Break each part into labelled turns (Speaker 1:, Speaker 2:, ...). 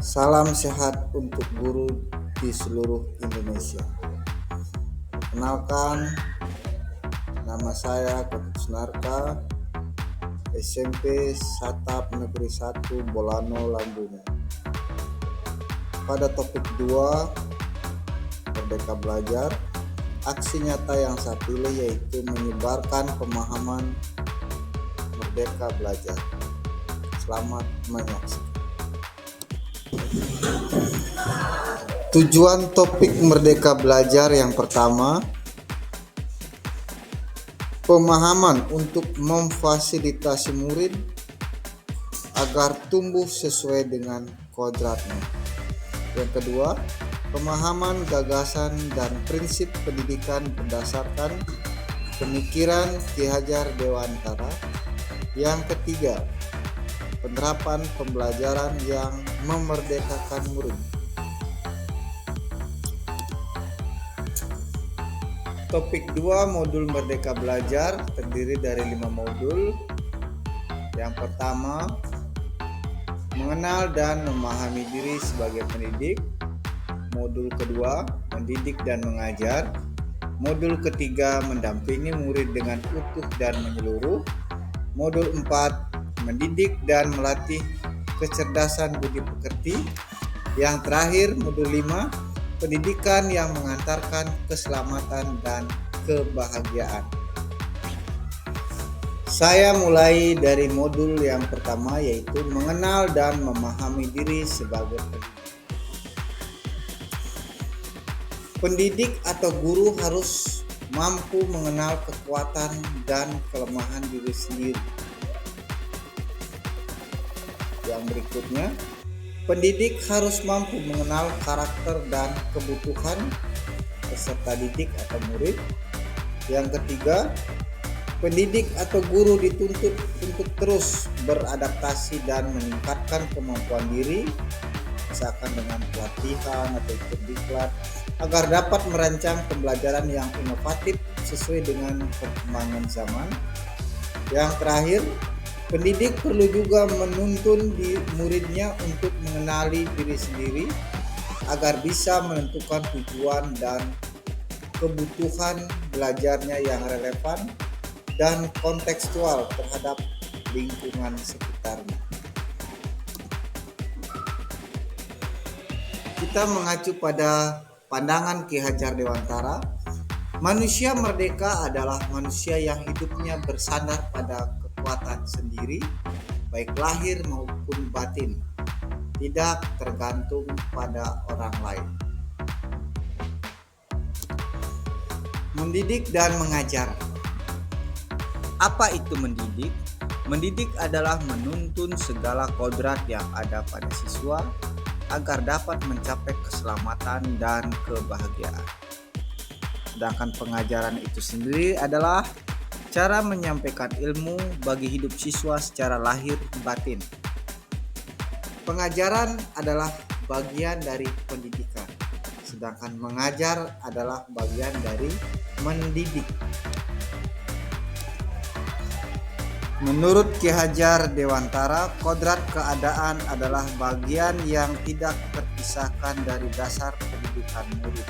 Speaker 1: Salam sehat untuk guru di seluruh Indonesia. Kenalkan, nama saya Ketut Sunarka, SMP Satap Negeri 1 Bolano Lambungan. Pada topik 2, Merdeka Belajar, aksi nyata yang saya pilih yaitu menyebarkan pemahaman Merdeka Belajar. Selamat menyaksikan. Tujuan topik Merdeka Belajar yang pertama, pemahaman untuk memfasilitasi murid agar tumbuh sesuai dengan kodratnya. Yang kedua, pemahaman gagasan dan prinsip pendidikan berdasarkan pemikiran Ki Hajar Dewantara. Yang ketiga, penerapan pembelajaran yang memerdekakan murid. Topik 2, modul Merdeka Belajar terdiri dari 5 modul. Yang pertama, mengenal dan memahami diri sebagai pendidik. Modul kedua, mendidik dan mengajar. Modul ketiga, mendampingi murid dengan utuh dan menyeluruh. Modul 4, mendidik dan melatih kecerdasan budi pekerti. Yang terakhir, modul 5, pendidikan yang mengantarkan keselamatan dan kebahagiaan. Saya mulai dari modul yang pertama, yaitu mengenal dan memahami diri sebagai pendidik. Pendidik atau guru harus mampu mengenal kekuatan dan kelemahan diri sendiri. Yang berikutnya, pendidik harus mampu mengenal karakter dan kebutuhan peserta didik atau murid. Yang ketiga, pendidik atau guru dituntut untuk terus beradaptasi dan meningkatkan kemampuan diri, misalkan dengan pelatihan atau ikut diklat, agar dapat merancang pembelajaran yang inovatif sesuai dengan perkembangan zaman. Yang terakhir, pendidik perlu juga menuntun muridnya untuk mengenali diri sendiri agar bisa menentukan tujuan dan kebutuhan belajarnya yang relevan dan kontekstual terhadap lingkungan sekitarnya. Kita mengacu pada pandangan Ki Hajar Dewantara, manusia merdeka adalah manusia yang hidupnya bersandar pada kekuatan sendiri, baik lahir maupun batin, tidak tergantung pada orang lain. Mendidik dan mengajar. Apa itu mendidik? Mendidik adalah menuntun segala kodrat yang ada pada siswa agar dapat mencapai keselamatan dan kebahagiaan. Sedangkan pengajaran itu sendiri adalah cara menyampaikan ilmu bagi hidup siswa secara lahir batin. Pengajaran adalah bagian dari pendidikan, sedangkan mengajar adalah bagian dari mendidik. Menurut Ki Hajar Dewantara, kodrat keadaan adalah bagian yang tidak terpisahkan dari dasar pendidikan murid.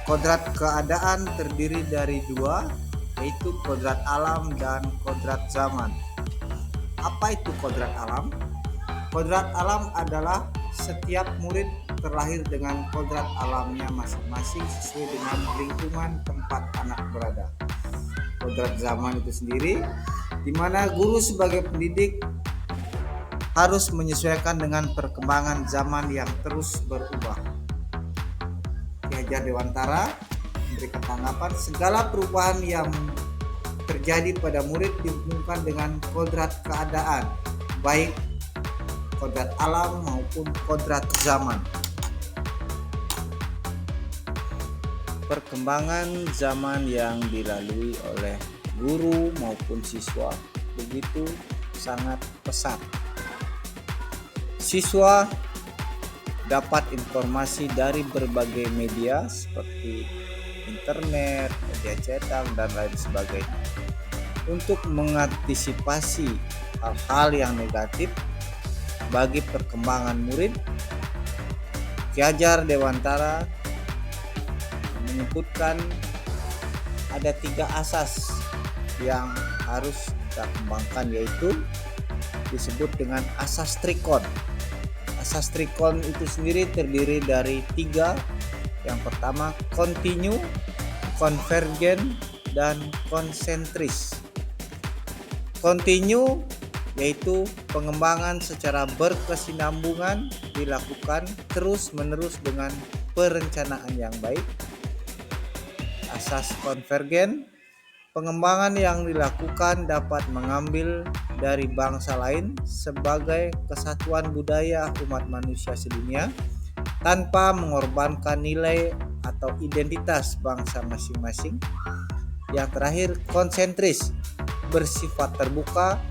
Speaker 1: Kodrat keadaan terdiri dari 2, yaitu kodrat alam dan kodrat zaman. Apa itu kodrat alam? Kodrat alam adalah setiap murid terlahir dengan kodrat alamnya masing-masing sesuai dengan lingkungan tempat anak berada. Kodrat zaman itu sendiri, di mana guru sebagai pendidik harus menyesuaikan dengan perkembangan zaman yang terus berubah. Ki Hajar Dewantara memberikan tanggapan, segala perubahan yang terjadi pada murid dihubungkan dengan kodrat keadaan, baik kodrat alam maupun kodrat zaman. Perkembangan zaman yang dilalui oleh guru maupun siswa begitu sangat pesat. Siswa dapat informasi dari berbagai media seperti internet, media cetak, dan lain sebagainya. Untuk mengantisipasi hal-hal yang negatif, bagi perkembangan murid. Ki Hajar Dewantara menyebutkan ada 3 asas yang harus kita kembangkan, yaitu disebut dengan asas trikon. Asas trikon itu sendiri terdiri dari 3. Yang pertama kontinu, konvergen, dan konsentris. Kontinu yaitu pengembangan secara berkesinambungan dilakukan terus-menerus dengan perencanaan yang baik. Asas konvergen, pengembangan yang dilakukan dapat mengambil dari bangsa lain sebagai kesatuan budaya umat manusia sedunia tanpa mengorbankan nilai atau identitas bangsa masing-masing. Yang terakhir konsentris, bersifat terbuka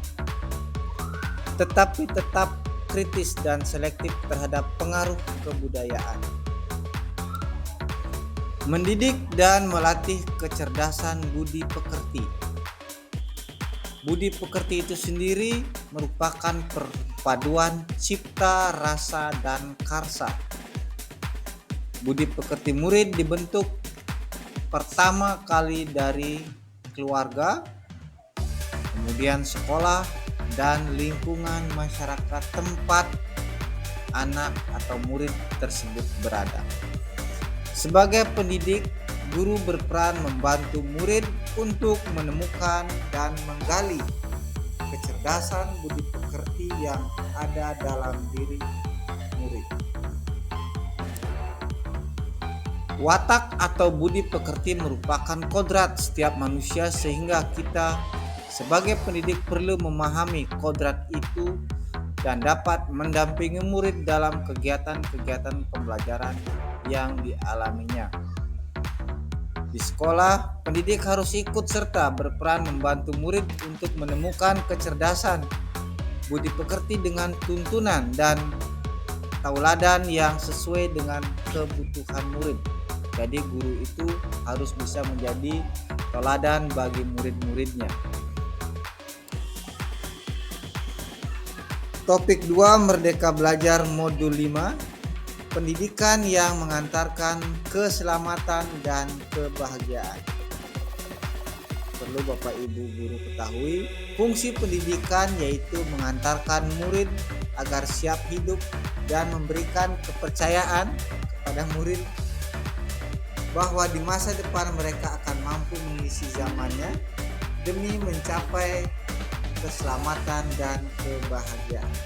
Speaker 1: tetapi tetap kritis dan selektif terhadap pengaruh kebudayaan. Mendidik dan melatih kecerdasan budi pekerti. Budi pekerti itu sendiri merupakan perpaduan cipta, rasa, dan karsa. Budi pekerti murid dibentuk pertama kali dari keluarga, kemudian sekolah, dan lingkungan masyarakat tempat anak atau murid tersebut berada. Sebagai pendidik, guru berperan membantu murid untuk menemukan dan menggali kecerdasan budi pekerti yang ada dalam diri murid. Watak atau budi pekerti merupakan kodrat setiap manusia, sehingga kita sebagai pendidik perlu memahami kodrat itu dan dapat mendampingi murid dalam kegiatan-kegiatan pembelajaran yang dialaminya. Di sekolah, pendidik harus ikut serta berperan membantu murid untuk menemukan kecerdasan budi pekerti dengan tuntunan dan tauladan yang sesuai dengan kebutuhan murid. Jadi guru itu harus bisa menjadi tauladan bagi murid-muridnya. Topik 2 Merdeka Belajar Modul 5, pendidikan yang mengantarkan keselamatan dan kebahagiaan. Perlu Bapak Ibu guru ketahui, fungsi pendidikan yaitu mengantarkan murid agar siap hidup dan memberikan kepercayaan kepada murid bahwa di masa depan mereka akan mampu mengisi zamannya demi mencapai keselamatan dan kebahagiaan.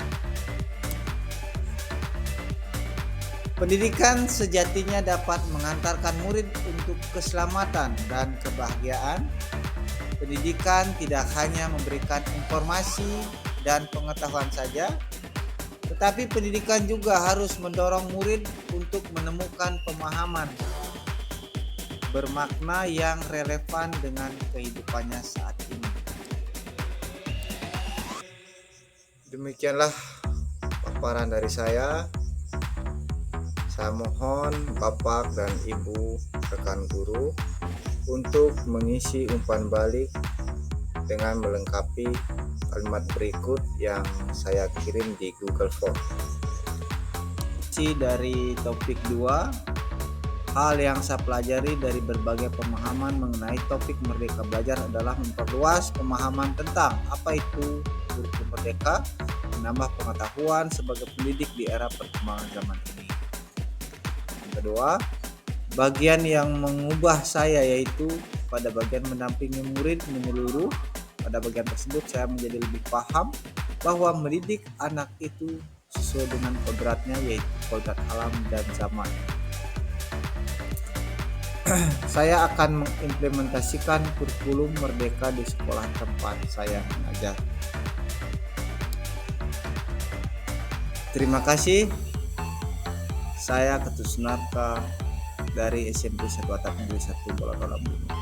Speaker 1: Pendidikan sejatinya dapat mengantarkan murid untuk keselamatan dan kebahagiaan. Pendidikan tidak hanya memberikan informasi dan pengetahuan saja, tetapi pendidikan juga harus mendorong murid untuk menemukan pemahaman bermakna yang relevan dengan kehidupannya saat ini. Demikianlah paparan dari saya. Saya mohon Bapak dan Ibu rekan guru untuk mengisi umpan balik dengan melengkapi kalimat berikut yang saya kirim di Google Form. Dari topik 2, hal yang saya pelajari dari berbagai pemahaman mengenai topik Merdeka Belajar adalah memperluas pemahaman tentang apa itu kurikulum merdeka, menambah pengetahuan sebagai pendidik di era perkembangan zaman ini. Yang kedua, bagian yang mengubah saya yaitu pada bagian mendampingi murid menyeluruh. Pada bagian tersebut saya menjadi lebih paham bahwa mendidik anak itu sesuai dengan kodratnya, yaitu kodrat alam dan zaman. Saya akan mengimplementasikan kurikulum merdeka di sekolah tempat saya mengajar. Terima kasih. Saya Ketut Sunarka dari SMP 1 Atap Negeri 1 Bolotolabung.